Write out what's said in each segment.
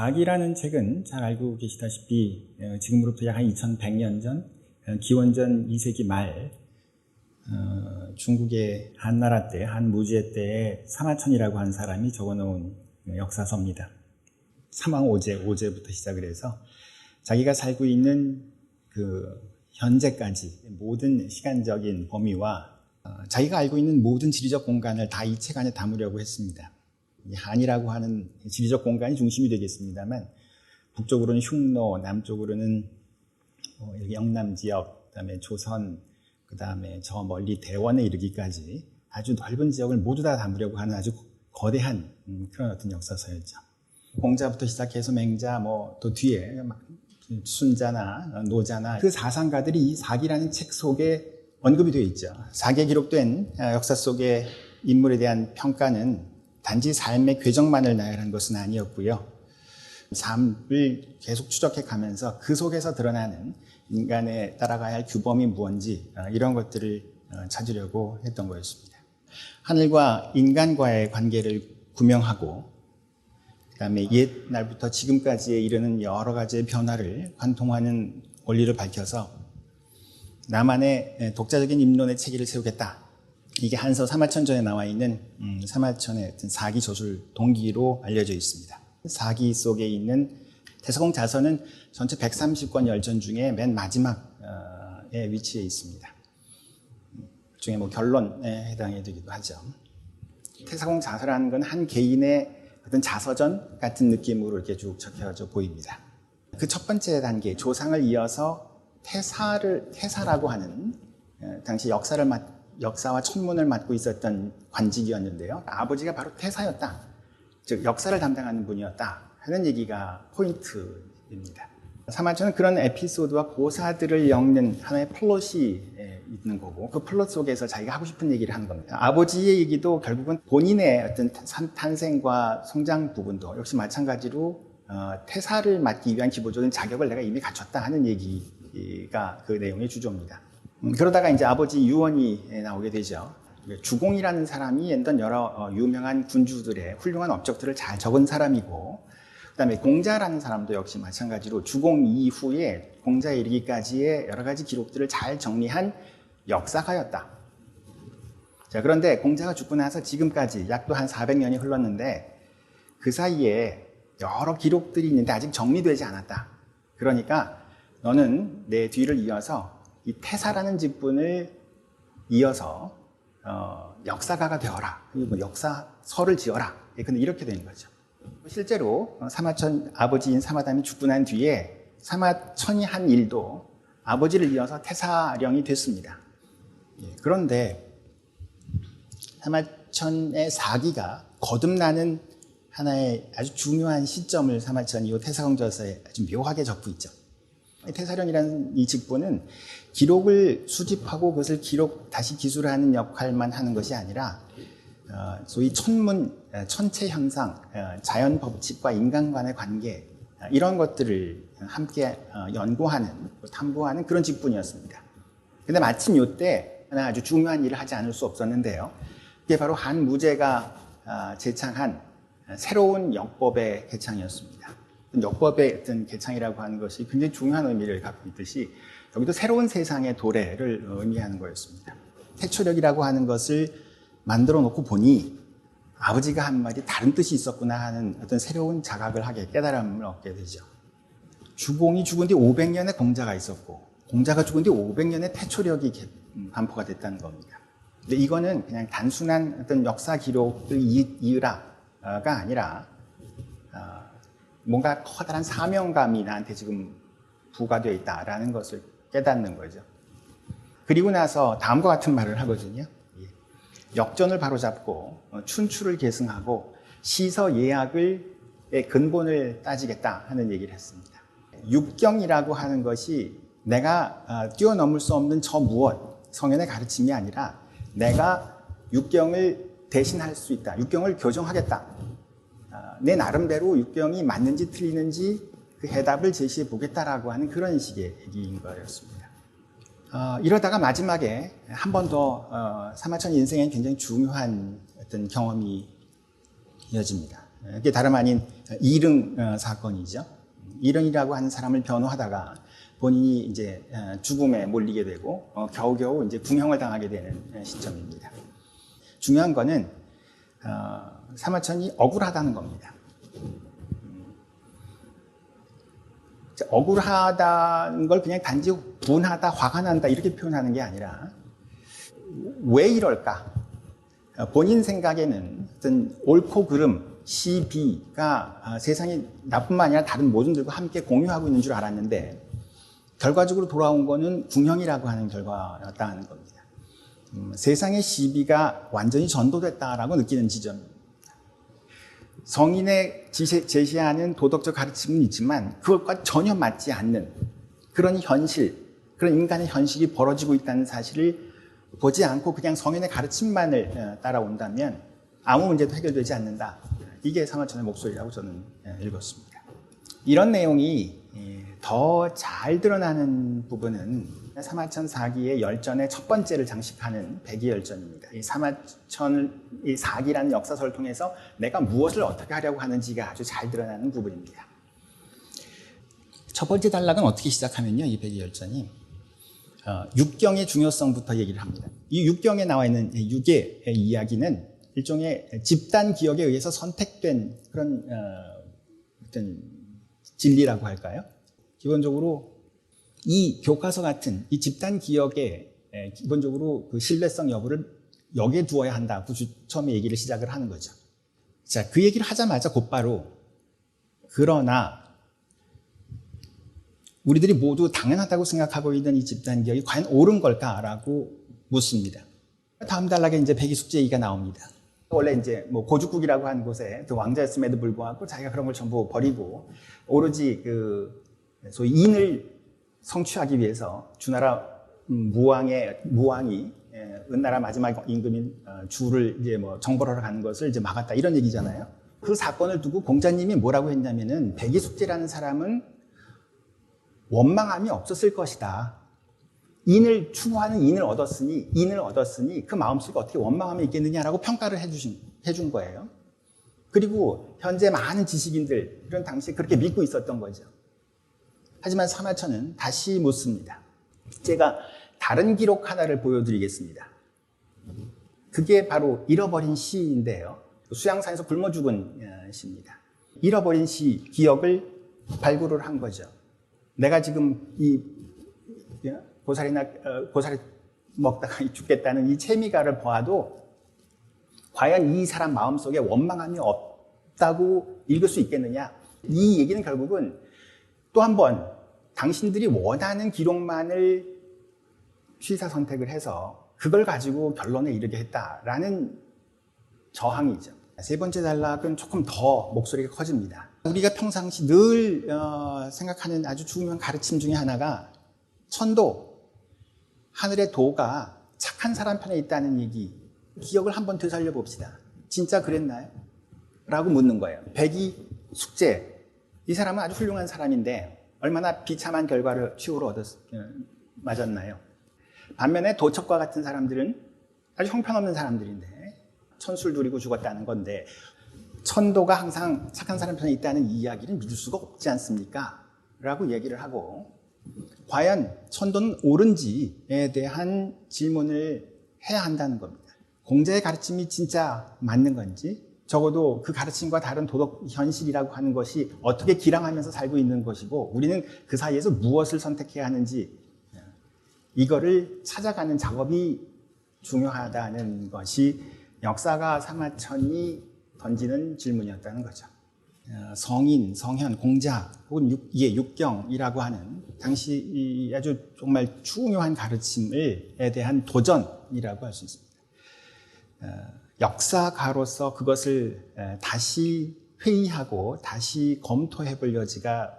사기라는 책은 잘 알고 계시다시피 지금으로부터 약 한 2100년 전, 기원전 2세기 말 중국의 한나라 때, 한무지의 때에 사마천이라고 하는 사람이 적어놓은 역사서입니다. 사망오제부터 시작을 해서 자기가 살고 있는 그 현재까지 모든 시간적인 범위와 자기가 알고 있는 모든 지리적 공간을 다 이 책 안에 담으려고 했습니다. 이 한이라고 하는 지리적 공간이 중심이 되겠습니다만 북쪽으로는 흉노, 남쪽으로는 영남 지역, 그다음에 조선, 그다음에 저 멀리 대원에 이르기까지 아주 넓은 지역을 모두 다 담으려고 하는 아주 거대한 그런 어떤 역사서였죠. 공자부터 시작해서 맹자, 또 뒤에 순자나 노자나 그 사상가들이 이 사기라는 책 속에 언급이 되어 있죠. 사기에 기록된 역사 속의 인물에 대한 평가는 단지 삶의 궤적만을 나열한 것은 아니었고요. 삶을 계속 추적해 가면서 그 속에서 드러나는 인간의 따라가야 할 규범이 무언지 이런 것들을 찾으려고 했던 거였습니다. 하늘과 인간과의 관계를 구명하고 그다음에 옛날부터 지금까지에 이르는 여러 가지의 변화를 관통하는 원리를 밝혀서 나만의 독자적인 입론의 체계를 세우겠다. 이게 한서 사마천전에 나와 있는 사마천의 어떤 사기 저술 동기로 알려져 있습니다. 사기 속에 있는 태서공 자서는 전체 130권 열전 중에 맨 마지막에 위치해 있습니다. 중에 결론에 해당이 되기도 하죠. 태서공 자서라는 건 한 개인의 어떤 자서전 같은 느낌으로 이렇게 쭉 적혀져 보입니다. 그 첫 번째 단계, 조상을 이어서 태사라고 하는 당시 역사와 천문을 맡고 있었던 관직이었는데요. 아버지가 바로 태사였다. 즉 역사를 담당하는 분이었다 하는 얘기가 포인트입니다. 사마천은 그런 에피소드와 고사들을 엮는 하나의 플롯이 있는 거고 그 플롯 속에서 자기가 하고 싶은 얘기를 하는 겁니다. 아버지의 얘기도 결국은 본인의 어떤 탄생과 성장 부분도 역시 마찬가지로 태사를 맡기 위한 기본적인 자격을 내가 이미 갖췄다 하는 얘기가 그 내용의 주조입니다. 그러다가 이제 아버지 유언이 나오게 되죠. 주공이라는 사람이 어떤 여러 유명한 군주들의 훌륭한 업적들을 잘 적은 사람이고 그다음에 공자라는 사람도 역시 마찬가지로 주공 이후에 공자에 이르기까지의 여러 가지 기록들을 잘 정리한 역사가였다. 자, 그런데 공자가 죽고 나서 지금까지 약도 한 400년이 흘렀는데 그 사이에 여러 기록들이 있는데 아직 정리되지 않았다. 그러니까 너는 내 뒤를 이어서 이 태사라는 직분을 이어서 역사가가 되어라. 그리고 역사서를 지어라. 근데 이렇게 되는 거죠. 실제로 사마천 아버지인 사마담이 죽고 난 뒤에 사마천이 한 일도 아버지를 이어서 태사령이 됐습니다. 그런데 사마천의 사기가 거듭나는 하나의 아주 중요한 시점을 사마천이 이 태사공저서에 아주 묘하게 적고 있죠. 태사령이라는 이 직분은 기록을 수집하고 그것을 다시 기술하는 역할만 하는 것이 아니라 소위 천문, 천체 현상, 자연 법칙과 인간 간의 관계 이런 것들을 함께 연구하는, 탐구하는 그런 직분이었습니다. 근데 마침 이때 하나 아주 중요한 일을 하지 않을 수 없었는데요. 이게 바로 한무제가 제창한 새로운 역법의 개창이었습니다. 역법의 어떤 개창이라고 하는 것이 굉장히 중요한 의미를 갖고 있듯이 여기도 새로운 세상의 도래를 의미하는 거였습니다. 태초력이라고 하는 것을 만들어 놓고 보니 아버지가 한 말이 다른 뜻이 있었구나 하는 어떤 새로운 자각을 하게 깨달음을 얻게 되죠. 주공이 죽은 뒤 500년의 공자가 있었고 공자가 죽은 뒤 500년의 태초력이 반포가 됐다는 겁니다. 근데 이거는 그냥 단순한 어떤 역사 기록을 이으라가 아니라 뭔가 커다란 사명감이 나한테 지금 부과되어 있다라는 것을 깨닫는 거죠. 그리고 나서 다음과 같은 말을 하거든요. 역전을 바로잡고 춘추를 계승하고 시서 예학의 근본을 따지겠다 하는 얘기를 했습니다. 육경이라고 하는 것이 내가 뛰어넘을 수 없는 저 무엇, 성현의 가르침이 아니라 내가 육경을 대신할 수 있다. 육경을 교정하겠다. 내 나름대로 육경이 맞는지 틀리는지 그 해답을 제시해 보겠다라고 하는 그런 식의 얘기인 거였습니다. 이러다가 마지막에 한 번 더 사마천 인생엔 굉장히 중요한 어떤 경험이 이어집니다. 이게 다름 아닌 이릉 사건이죠. 이릉이라고 하는 사람을 변호하다가 본인이 이제 죽음에 몰리게 되고 겨우겨우 이제 궁형을 당하게 되는 시점입니다. 중요한 거는 사마천이 억울하다는 겁니다. 억울하다는 걸 그냥 단지 분하다, 화가 난다 이렇게 표현하는 게 아니라 왜 이럴까? 본인 생각에는 어떤 옳고 그름, 시비가 세상에 나뿐만 아니라 다른 모든들과 함께 공유하고 있는 줄 알았는데 결과적으로 돌아온 거는 궁형이라고 하는 결과였다는 겁니다. 세상의 시비가 완전히 전도됐다라고 느끼는 지점입니다. 성인의 제시하는 도덕적 가르침은 있지만 그것과 전혀 맞지 않는 그런 현실, 그런 인간의 현실이 벌어지고 있다는 사실을 보지 않고 그냥 성인의 가르침만을 따라온다면 아무 문제도 해결되지 않는다. 이게 사마천의 목소리라고 저는 읽었습니다. 이런 내용이 더 잘 드러나는 부분은 사마천 사기의 열전의 첫 번째를 장식하는 백이열전입니다. 이 사마천의 사기라는 역사서를 통해서 내가 무엇을 어떻게 하려고 하는지가 아주 잘 드러나는 부분입니다. 첫 번째 단락은 어떻게 시작하면요, 이 백이열전이 육경의 중요성부터 얘기를 합니다. 이 육경에 나와 있는 육의 이야기는 일종의 집단 기억에 의해서 선택된 그런 어떤 진리라고 할까요? 기본적으로 이 교과서 같은 이 집단 기억에 기본적으로 그 신뢰성 여부를 여기에 두어야 한다고 처음에 얘기를 시작을 하는 거죠. 자, 그 얘기를 하자마자 곧바로 그러나 우리들이 모두 당연하다고 생각하고 있는 이 집단 기억이 과연 옳은 걸까라고 묻습니다. 다음 단락에 이제 백이숙제 얘기가 나옵니다. 원래 이제 뭐 고죽국이라고 하는 곳에 그 왕자였음에도 불구하고 자기가 그런 걸 전부 버리고 오로지 그 소위 인을 성취하기 위해서 주나라 무왕이 은나라 마지막 임금인 주를 이제 뭐 정벌하러 가는 것을 이제 막았다 이런 얘기잖아요. 그 사건을 두고 공자님이 뭐라고 했냐면은 백이숙제라는 사람은 원망함이 없었을 것이다. 인을 추구하는 인을 얻었으니 그 마음속에 어떻게 원망함이 있겠느냐라고 평가를 해준 거예요. 그리고 현재 많은 지식인들 이런 당시에 그렇게 믿고 있었던 거죠. 하지만 사마천은 다시 묻습니다. 제가 다른 기록 하나를 보여드리겠습니다. 그게 바로 잃어버린 시인데요. 수양산에서 굶어 죽은 시입니다. 잃어버린 시 기억을 발굴을 한 거죠. 내가 지금 이 고사리 먹다가 죽겠다는 이 채미가를 보아도 과연 이 사람 마음속에 원망함이 없다고 읽을 수 있겠느냐? 이 얘기는 결국은 또 한 번 당신들이 원하는 기록만을 취사 선택을 해서 그걸 가지고 결론에 이르게 했다라는 저항이죠. 세 번째 단락은 조금 더 목소리가 커집니다. 우리가 평상시 늘 생각하는 아주 중요한 가르침 중에 하나가 천도, 하늘의 도가 착한 사람 편에 있다는 얘기, 기억을 한번 되살려 봅시다. 진짜 그랬나요? 라고 묻는 거예요. 백이 숙제, 이 사람은 아주 훌륭한 사람인데 얼마나 비참한 결과를 치우러 맞았나요? 반면에 도척과 같은 사람들은 아주 형편없는 사람들인데 천술 두리고 죽었다는 건데 천도가 항상 착한 사람 편에 있다는 이 이야기는 믿을 수가 없지 않습니까? 라고 얘기를 하고 과연 천도는 옳은지에 대한 질문을 해야 한다는 겁니다. 공자의 가르침이 진짜 맞는 건지 적어도 그 가르침과 다른 도덕 현실이라고 하는 것이 어떻게 기량하면서 살고 있는 것이고 우리는 그 사이에서 무엇을 선택해야 하는지 이거를 찾아가는 작업이 중요하다는 것이 역사가 사마천이 던지는 질문이었다는 거죠. 성인, 성현, 공자 혹은 육경이라고 하는 당시 아주 정말 중요한 가르침에 대한 도전이라고 할 수 있습니다. 역사가로서 그것을 다시 회의하고 다시 검토해 볼 여지가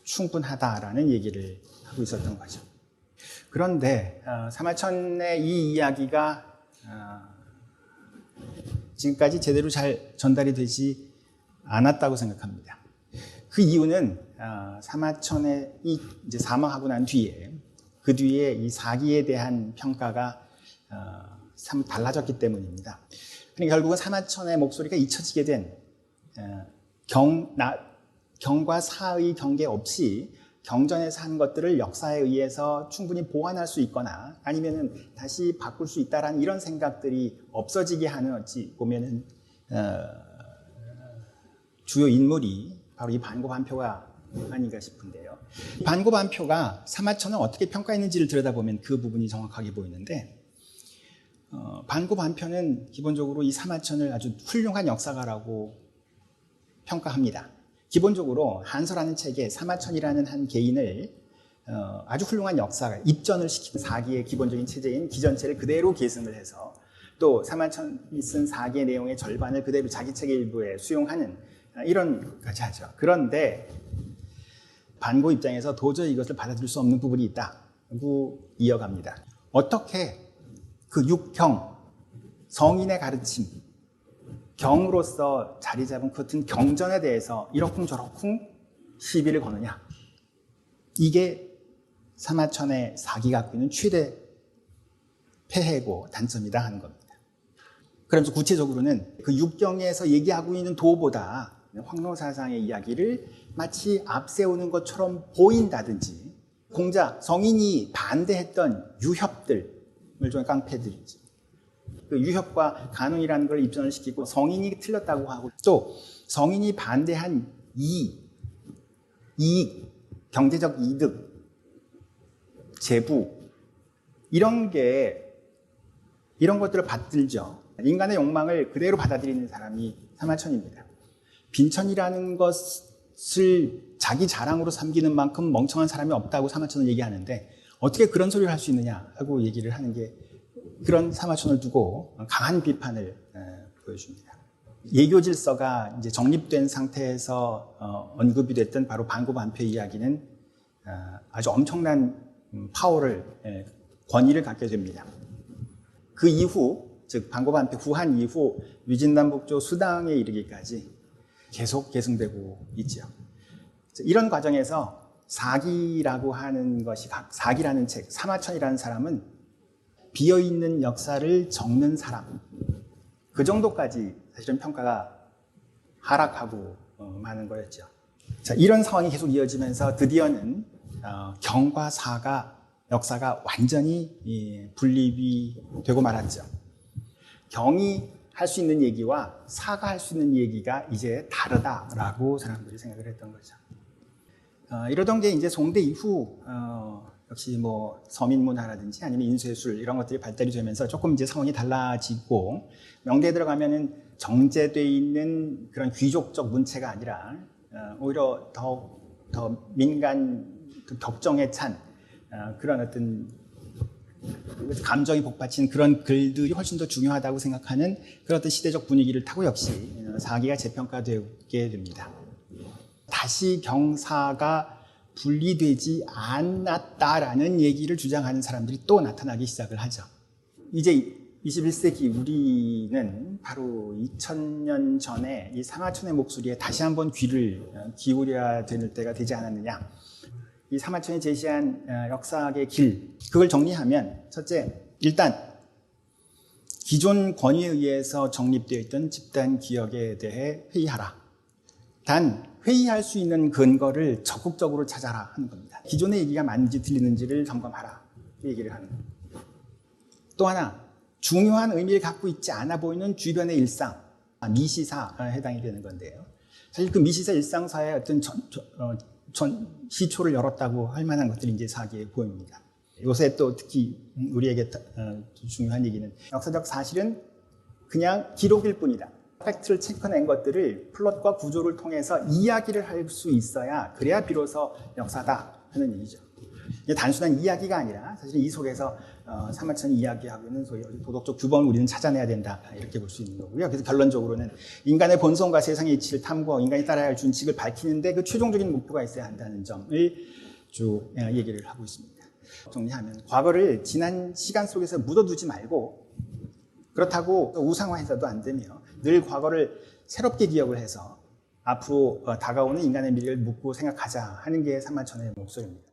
충분하다라는 얘기를 하고 있었던 거죠. 그런데 사마천의 이 이야기가 지금까지 제대로 잘 전달이 되지 않았다고 생각합니다. 그 이유는 사마천의 이제 사망하고 난 뒤에 그 뒤에 이 사기에 대한 평가가 참 달라졌기 때문입니다. 그러니까 결국은 사마천의 목소리가 잊혀지게 된 경과 사의 경계 없이 경전에서 한 것들을 역사에 의해서 충분히 보완할 수 있거나 아니면은 다시 바꿀 수 있다라는 이런 생각들이 없어지게 하는 어찌 보면은 주요 인물이 바로 이 반고반표가 아닌가 싶은데요. 반고반표가 사마천을 어떻게 평가했는지를 들여다보면 그 부분이 정확하게 보이는데 반고반표는 기본적으로 이 사마천을 아주 훌륭한 역사가라고 평가합니다. 기본적으로 한서라는 책에 사마천이라는 한 개인을 아주 훌륭한 역사가 입전을 시키는 사기의 기본적인 체제인 기전체를 그대로 계승을 해서 또 사마천이 쓴 사기의 내용의 절반을 그대로 자기 책의 일부에 수용하는 이런 것까지 하죠. 그런데 반고 입장에서 도저히 이것을 받아들일 수 없는 부분이 있다고 이어갑니다. 어떻게 그 육경, 성인의 가르침, 경으로서 자리 잡은 그 같은 경전에 대해서 이러쿵저러쿵 시비를 거느냐. 이게 사마천의 사기가 갖고 있는 최대 폐해고 단점이다 하는 겁니다. 그러면서 구체적으로는 그 육경에서 얘기하고 있는 도보다 황로사상의 이야기를 마치 앞세우는 것처럼 보인다든지 공자, 성인이 반대했던 유협들, 일종의 깡패들이지. 그 유협과 간운이라는 걸 입전을 시키고 성인이 틀렸다고 하고 또 성인이 반대한 이익, 경제적 이득, 재부 이런 것들을 받들죠. 인간의 욕망을 그대로 받아들이는 사람이 사마천입니다. 빈천이라는 것을 자기 자랑으로 삼기는 만큼 멍청한 사람이 없다고 사마천은 얘기하는데 어떻게 그런 소리를 할 수 있느냐 하고 얘기를 하는 게 그런 사마천을 두고 강한 비판을 보여줍니다. 예교 질서가 이제 정립된 상태에서 언급이 됐던 바로 반고반표 이야기는 아주 엄청난 파워를 권위를 갖게 됩니다. 그 이후 즉 반고반표 후한 이후 위진남북조 수당에 이르기까지 계속 계승되고 있죠. 이런 과정에서 사기라고 하는 것이 사기라는 책, 사마천이라는 사람은 비어있는 역사를 적는 사람 그 정도까지 사실은 평가가 하락하고 마는 거였죠. 자, 이런 상황이 계속 이어지면서 드디어는 경과 사가 역사가 완전히 분립이 되고 말았죠. 경이 할 수 있는 얘기와 사가 할 수 있는 얘기가 이제 다르다라고 사람들이 생각을 했던 거죠. 이러던 게 이제 송대 이후 역시 뭐 서민문화라든지 아니면 인쇄술 이런 것들이 발달이 되면서 조금 이제 상황이 달라지고 명대에 들어가면은 정제돼 있는 그런 귀족적 문체가 아니라 오히려 더 민간 격정에 찬 그런 어떤 감정이 복받친 그런 글들이 훨씬 더 중요하다고 생각하는 그런 어떤 시대적 분위기를 타고 역시 사기가 재평가되게 됩니다. 다시 경사가 분리되지 않았다라는 얘기를 주장하는 사람들이 또 나타나기 시작을 하죠. 이제 21세기 우리는 바로 2000년 전에 이 사마천의 목소리에 다시 한번 귀를 기울여야 되는 때가 되지 않았느냐. 이 사마천이 제시한 역사학의 길, 그걸 정리하면 첫째, 일단 기존 권위에 의해서 정립되어 있던 집단 기억에 대해 회의하라. 단 회의할 수 있는 근거를 적극적으로 찾아라 하는 겁니다. 기존의 얘기가 맞는지 틀리는지를 점검하라 얘기를 하는 겁니다. 또 하나 중요한 의미를 갖고 있지 않아 보이는 주변의 일상, 미시사에 해당이 되는 건데요. 사실 그 미시사 일상사의 어떤 시초를 열었다고 할 만한 것들이 이제 사기에 보입니다. 요새 또 특히 우리에게 중요한 얘기는 역사적 사실은 그냥 기록일 뿐이다. 팩트를 체크낸 것들을 플롯과 구조를 통해서 이야기를 할 수 있어야 그래야 비로소 역사다 하는 얘기죠. 이게 단순한 이야기가 아니라 사실 이 속에서 사마천이 이야기하고 있는 소위 도덕적 규범을 우리는 찾아내야 된다 이렇게 볼 수 있는 거고요. 그래서 결론적으로는 인간의 본성과 세상의 이치를 탐구하고 인간이 따라야 할 준칙을 밝히는데 그 최종적인 목표가 있어야 한다는 점을 쭉 얘기를 하고 있습니다. 정리하면 과거를 지난 시간 속에서 묻어두지 말고 그렇다고 우상화해서도 안 되며 늘 과거를 새롭게 기억을 해서 앞으로 다가오는 인간의 미래를 묻고 생각하자 하는 게 사마천의 목소리입니다.